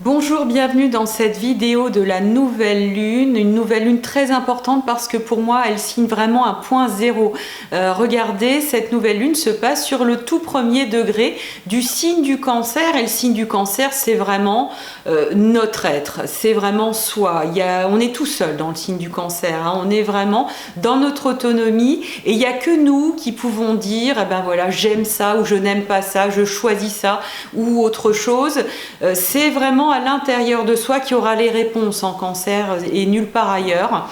Bonjour, bienvenue dans cette vidéo de la nouvelle lune, une nouvelle lune très importante parce que pour moi elle signe vraiment un point zéro. Regardez, cette nouvelle lune se passe sur le tout premier degré du signe du Cancer, et le signe du Cancer c'est vraiment notre être, c'est vraiment soi. On est tout seul dans le signe du Cancer, hein. On est vraiment dans notre autonomie et il n'y a que nous qui pouvons dire eh ben voilà, j'aime ça ou je n'aime pas ça, je choisis ça ou autre chose. C'est vraiment à l'intérieur de soi qui aura les réponses en Cancer et nulle part ailleurs.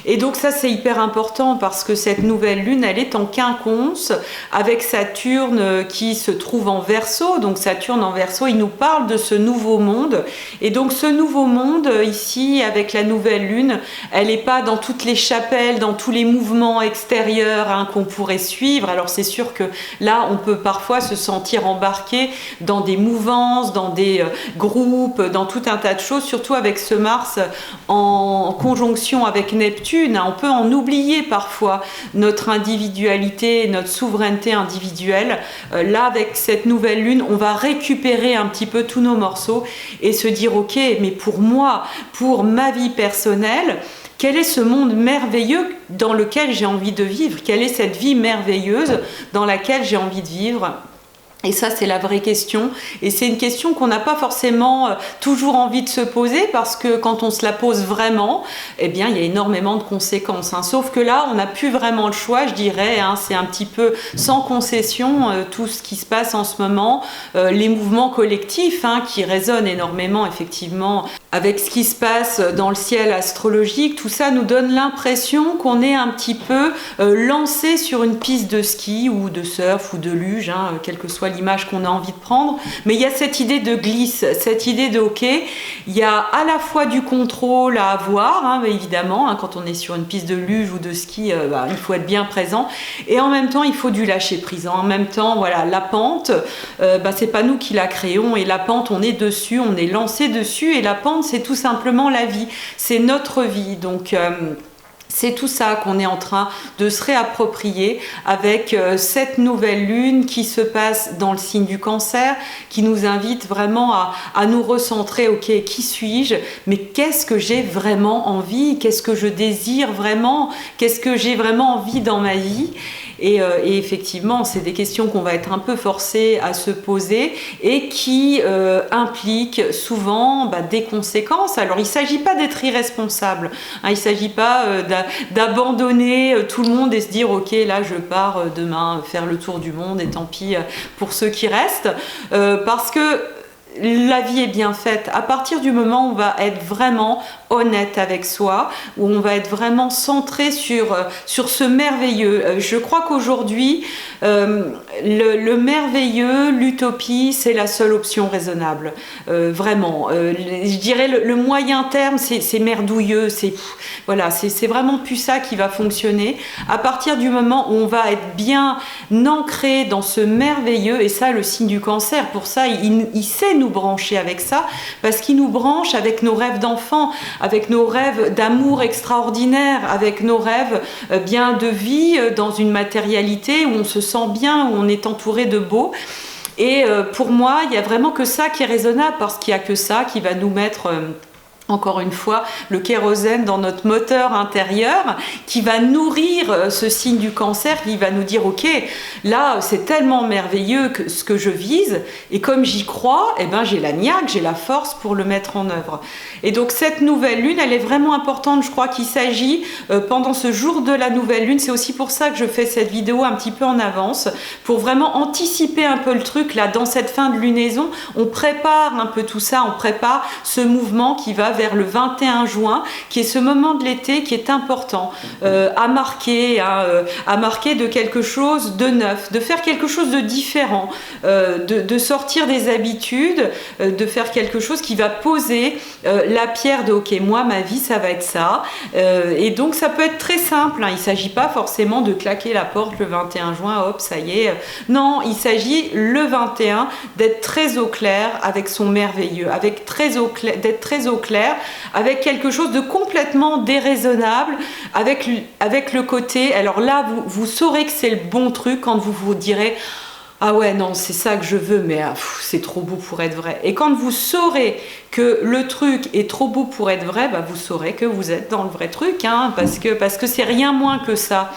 Et donc ça c'est hyper important parce que cette nouvelle lune elle est en quinconce avec Saturne qui se trouve en Verseau. Donc Saturne en Verseau il nous parle de ce nouveau monde, et donc ce nouveau monde ici avec la nouvelle lune elle n'est pas dans toutes les chapelles, dans tous les mouvements extérieurs qu'on pourrait suivre. Alors c'est sûr que là on peut parfois se sentir embarqué dans des mouvances, dans des groupes, dans tout un tas de choses, surtout avec ce Mars en conjonction avec Neptune. On peut en oublier parfois notre individualité, notre souveraineté individuelle. Là, avec cette nouvelle lune, on va récupérer un petit peu tous nos morceaux et se dire ok, mais pour moi, pour ma vie personnelle, quel est ce monde merveilleux dans lequel j'ai envie de vivre? Quelle est cette vie merveilleuse dans laquelle j'ai envie de vivre? Et ça, c'est la vraie question. Et c'est une question qu'on n'a pas forcément toujours envie de se poser parce que quand on se la pose vraiment, eh bien, il y a énormément de conséquences. Sauf que là, on n'a plus vraiment le choix, je dirais. C'est un petit peu sans concession tout ce qui se passe en ce moment. Les mouvements collectifs qui résonnent énormément, effectivement, avec ce qui se passe dans le ciel astrologique. Tout ça nous donne l'impression qu'on est un petit peu lancé sur une piste de ski ou de surf ou de luge, quelle que soit l'image qu'on a envie de prendre, mais il y a cette idée de glisse, cette idée de ok, il y a à la fois du contrôle à avoir, évidemment, quand on est sur une piste de luge ou de ski, il faut être bien présent, et en même temps il faut du lâcher prise. En même temps, voilà, la pente, c'est pas nous qui la créons, et la pente on est dessus, on est lancé dessus, et la pente c'est tout simplement la vie, c'est notre vie, donc c'est tout ça qu'on est en train de se réapproprier avec cette nouvelle lune qui se passe dans le signe du Cancer, qui nous invite vraiment à nous recentrer. Ok, qui suis-je? Mais qu'est-ce que j'ai vraiment envie? Qu'est-ce que je désire vraiment? Qu'est-ce que j'ai vraiment envie dans ma vie? Et effectivement, c'est des questions qu'on va être un peu forcé à se poser et qui impliquent souvent des conséquences. Alors, il ne s'agit pas d'être irresponsable, il ne s'agit pas d'abandonner tout le monde et se dire ok, là je pars demain faire le tour du monde et tant pis pour ceux qui restent, parce que la vie est bien faite à partir du moment où on va être vraiment honnête avec soi, où on va être vraiment centré sur ce merveilleux. Je crois qu'aujourd'hui, le merveilleux, l'utopie, c'est la seule option raisonnable. Vraiment. Je dirais le moyen terme, c'est merdouilleux, c'est vraiment plus ça qui va fonctionner. À partir du moment où on va être bien ancré dans ce merveilleux, et ça, le signe du Cancer, pour ça, il sait nous brancher avec ça, parce qu'il nous branche avec nos rêves d'enfant, avec nos rêves d'amour extraordinaire, avec nos rêves bien de vie dans une matérialité où on se sent bien, où on est entouré de beau. Et pour moi, il n'y a vraiment que ça qui est raisonnable, parce qu'il n'y a que ça qui va nous mettre encore une fois, le kérosène dans notre moteur intérieur qui va nourrir ce signe du Cancer, qui va nous dire ok, là c'est tellement merveilleux que ce que je vise, et comme j'y crois, j'ai la niaque, j'ai la force pour le mettre en œuvre. Et donc cette nouvelle lune, elle est vraiment importante. Je crois qu'il s'agit pendant ce jour de la nouvelle lune, c'est aussi pour ça que je fais cette vidéo un petit peu en avance, pour vraiment anticiper un peu le truc. Là, dans cette fin de lunaison, on prépare un peu tout ça, on prépare ce mouvement qui va vers le 21 juin, qui est ce moment de l'été qui est important à marquer de quelque chose de neuf, de faire quelque chose de différent, de sortir des habitudes, de faire quelque chose qui va poser la pierre de ok, moi ma vie ça va être ça, et donc ça peut être très simple, il ne s'agit pas forcément de claquer la porte le 21 juin, hop ça y est, non, il s'agit le 21 d'être très au clair avec son merveilleux, d'être très au clair avec quelque chose de complètement déraisonnable, avec le côté, alors là vous saurez que c'est le bon truc quand vous vous direz ah ouais, non, c'est ça que je veux, mais c'est trop beau pour être vrai. Et quand vous saurez que le truc est trop beau pour être vrai, bah, vous saurez que vous êtes dans le vrai truc, hein, parce que c'est rien moins que ça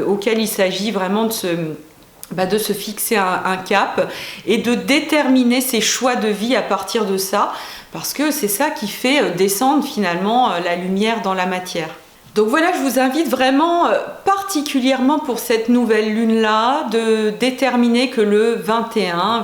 auquel il s'agit vraiment de se fixer un cap et de déterminer ses choix de vie à partir de ça, parce que c'est ça qui fait descendre finalement la lumière dans la matière. Donc voilà, je vous invite vraiment particulièrement pour cette nouvelle lune-là de déterminer que le 21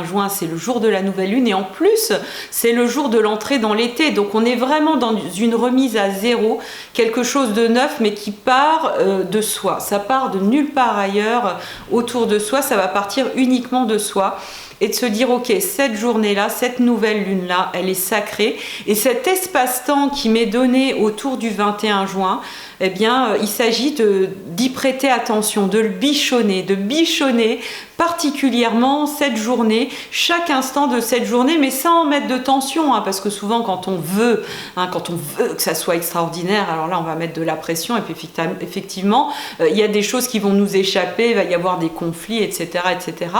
juin, c'est le jour de la nouvelle lune et en plus, c'est le jour de l'entrée dans l'été. Donc on est vraiment dans une remise à zéro, quelque chose de neuf mais qui part de soi. Ça part de nulle part ailleurs autour de soi, ça va partir uniquement de soi. Et de se dire, ok, cette journée-là, cette nouvelle lune-là, elle est sacrée. Et cet espace-temps qui m'est donné autour du 21 juin, eh bien, il s'agit d'y prêter attention, de le bichonner, particulièrement cette journée, chaque instant de cette journée, mais sans mettre de tension, hein, parce que souvent quand on veut que ça soit extraordinaire, alors là on va mettre de la pression, et puis effectivement, il y a des choses qui vont nous échapper, il va y avoir des conflits, etc., etc.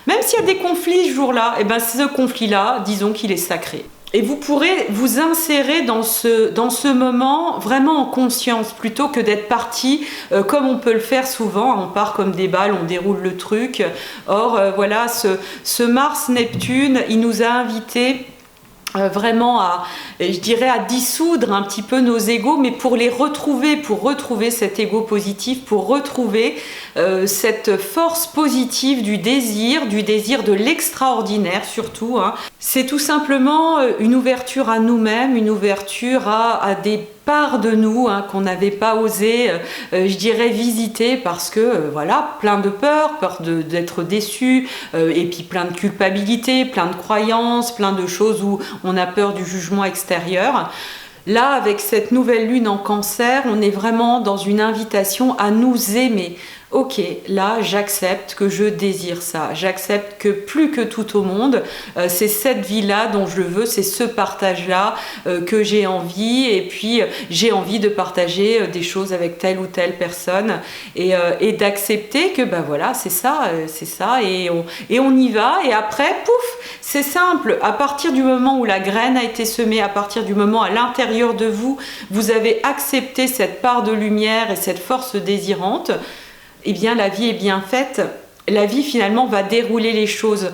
Même s'il y a des conflits ce jour-là, eh ben, ce conflit-là, disons qu'il est sacré. Et vous pourrez vous insérer dans ce moment vraiment en conscience, plutôt que d'être parti comme on peut le faire souvent. On part comme des balles, on déroule le truc. Or, voilà, ce Mars-Neptune, il nous a invités vraiment à dissoudre un petit peu nos égos, mais pour retrouver cet ego positif, pour retrouver cette force positive du désir de l'extraordinaire surtout, hein. C'est tout simplement une ouverture à nous-mêmes, une ouverture à des parts de nous, hein, qu'on n'avait pas osé, visiter, parce que voilà, plein de peur d'être déçu, et puis plein de culpabilité, plein de croyances, plein de choses où on a peur du jugement extérieur. Là, avec cette nouvelle lune en Cancer, on est vraiment dans une invitation à nous aimer. Ok, là j'accepte que je désire ça, j'accepte que plus que tout au monde, c'est cette vie-là dont je veux, c'est ce partage-là que j'ai envie, et puis j'ai envie de partager des choses avec telle ou telle personne, et d'accepter que ben voilà, c'est ça, et on y va, et après, pouf, c'est simple, à partir du moment où la graine a été semée, à partir du moment à l'intérieur de vous, vous avez accepté cette part de lumière et cette force désirante, eh bien la vie est bien faite, la vie finalement va dérouler les choses.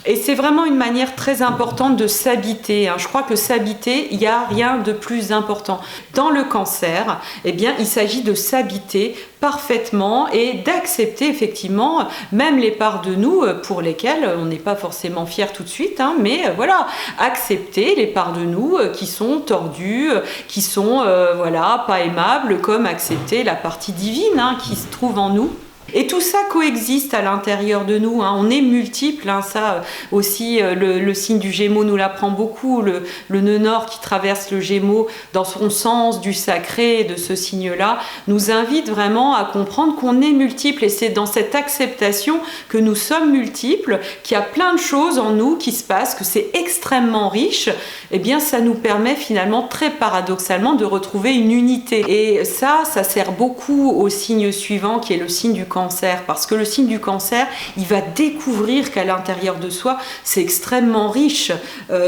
Et c'est vraiment une manière très importante de s'habiter, hein. Je crois que s'habiter, il n'y a rien de plus important. Dans le Cancer, eh bien, il s'agit de s'habiter parfaitement et d'accepter effectivement même les parts de nous pour lesquelles on n'est pas forcément fier tout de suite, hein, mais voilà, accepter les parts de nous qui sont tordues, qui sont pas aimables, comme accepter la partie divine, hein, qui se trouve en nous. Et tout ça coexiste à l'intérieur de nous, hein. On est multiples, hein. Ça aussi, le signe du Gémeaux nous l'apprend beaucoup, le nœud nord qui traverse le Gémeaux dans son sens du sacré de ce signe-là, nous invite vraiment à comprendre qu'on est multiples, et c'est dans cette acceptation que nous sommes multiples, qu'il y a plein de choses en nous qui se passent, que c'est extrêmement riche, et bien ça nous permet finalement très paradoxalement de retrouver une unité. Et ça sert beaucoup au signe suivant qui est le signe du Cancer, parce que le signe du Cancer, il va découvrir qu'à l'intérieur de soi, c'est extrêmement riche,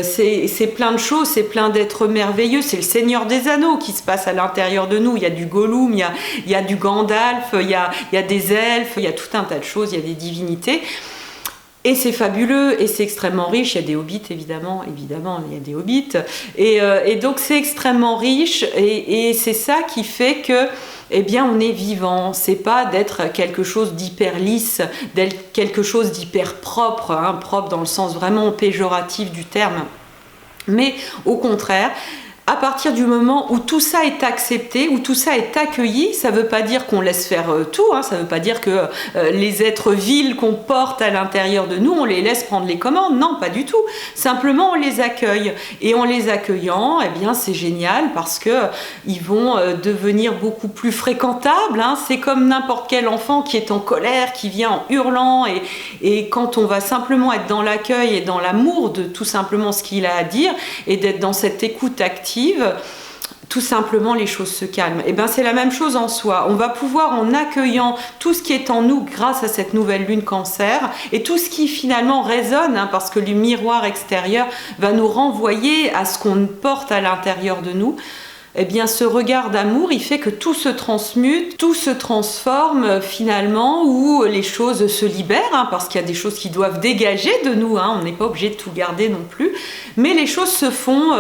c'est plein de choses, c'est plein d'êtres merveilleux, c'est le Seigneur des Anneaux qui se passe à l'intérieur de nous, il y a du Gollum, il y a du Gandalf, il y a des elfes, il y a tout un tas de choses, il y a des divinités. Et c'est fabuleux, et c'est extrêmement riche, il y a des hobbits évidemment, il y a des hobbits, et donc c'est extrêmement riche, et c'est ça qui fait que eh bien on est vivant, c'est pas d'être quelque chose d'hyper lisse, d'être quelque chose d'hyper propre, hein, propre dans le sens vraiment péjoratif du terme, mais au contraire, à partir du moment où tout ça est accepté, où tout ça est accueilli, ça ne veut pas dire qu'on laisse faire tout, hein, ça ne veut pas dire que les êtres vils qu'on porte à l'intérieur de nous, on les laisse prendre les commandes, non, pas du tout. Simplement, on les accueille. Et en les accueillant, eh bien, c'est génial parce qu'ils vont devenir beaucoup plus fréquentables, hein. C'est comme n'importe quel enfant qui est en colère, qui vient en hurlant, et quand on va simplement être dans l'accueil et dans l'amour de tout simplement ce qu'il a à dire, et d'être dans cette écoute active, tout simplement les choses se calment. Et bien c'est la même chose en soi. On va pouvoir, en accueillant tout ce qui est en nous grâce à cette nouvelle lune Cancer, et tout ce qui finalement résonne, parce que le miroir extérieur va nous renvoyer à ce qu'on porte à l'intérieur de nous, eh bien ce regard d'amour, il fait que tout se transmute, tout se transforme finalement, où les choses se libèrent, parce qu'il y a des choses qui doivent dégager de nous, on n'est pas obligé de tout garder non plus, mais les choses se font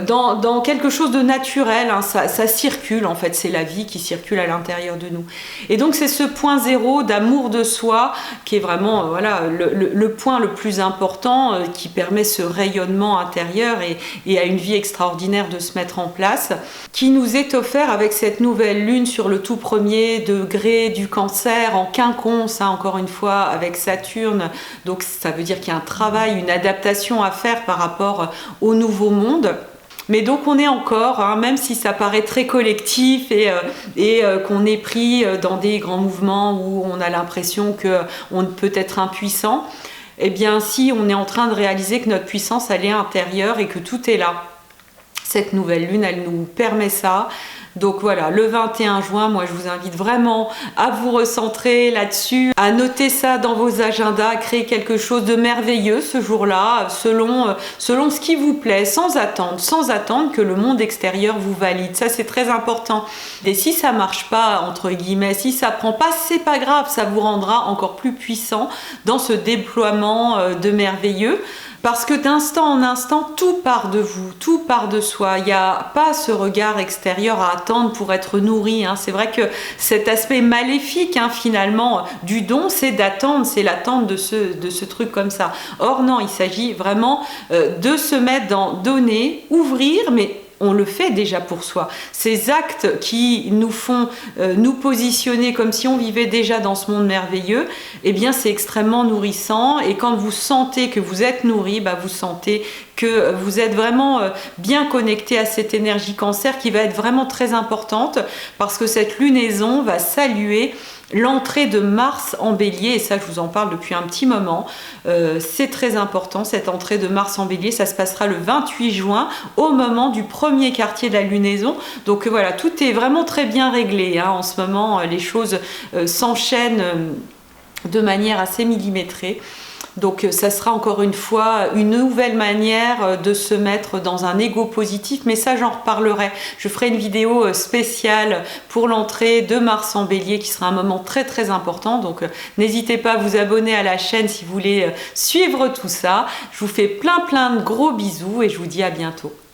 dans quelque chose de naturel, ça circule en fait, c'est la vie qui circule à l'intérieur de nous. Et donc c'est ce point zéro d'amour de soi qui est vraiment le point le plus important, qui permet ce rayonnement intérieur et à une vie extraordinaire de se mettre en place, qui nous est offert avec cette nouvelle lune sur le tout premier degré du Cancer en quinconce, encore une fois avec Saturne. Donc ça veut dire qu'il y a un travail, une adaptation à faire par rapport au nouveau monde. Mais donc on est encore, même si ça paraît très collectif et qu'on est pris dans des grands mouvements où on a l'impression qu'on peut être impuissant, eh bien si on est en train de réaliser que notre puissance elle est intérieure et que tout est là. Cette nouvelle lune, elle nous permet ça. Donc voilà, le 21 juin, moi je vous invite vraiment à vous recentrer là-dessus, à noter ça dans vos agendas, à créer quelque chose de merveilleux ce jour-là, selon ce qui vous plaît, sans attendre que le monde extérieur vous valide. Ça c'est très important. Et si ça marche pas, entre guillemets, si ça prend pas, c'est pas grave, ça vous rendra encore plus puissant dans ce déploiement de merveilleux. Parce que d'instant en instant, tout part de vous, tout part de soi. Il n'y a pas ce regard extérieur à attendre pour être nourri. C'est vrai que cet aspect maléfique, finalement, du don, c'est d'attendre, c'est l'attente de ce truc comme ça. Or non, il s'agit vraiment de se mettre dans donner, ouvrir, mais on le fait déjà pour soi. Ces actes qui nous font nous positionner comme si on vivait déjà dans ce monde merveilleux, eh bien c'est extrêmement nourrissant, et quand vous sentez que vous êtes nourri, vous sentez que vous êtes vraiment bien connecté à cette énergie Cancer qui va être vraiment très importante, parce que cette lunaison va saluer l'entrée de Mars en Bélier, et ça je vous en parle depuis un petit moment. C'est très important, cette entrée de Mars en Bélier, ça se passera le 28 juin au moment du premier quartier de la lunaison. Donc voilà, tout est vraiment très bien réglé, en ce moment les choses s'enchaînent de manière assez millimétrée. Donc ça sera encore une fois une nouvelle manière de se mettre dans un ego positif, mais ça j'en reparlerai. Je ferai une vidéo spéciale pour l'entrée de Mars en Bélier qui sera un moment très très important, donc n'hésitez pas à vous abonner à la chaîne si vous voulez suivre tout ça. Je vous fais plein de gros bisous et je vous dis à bientôt.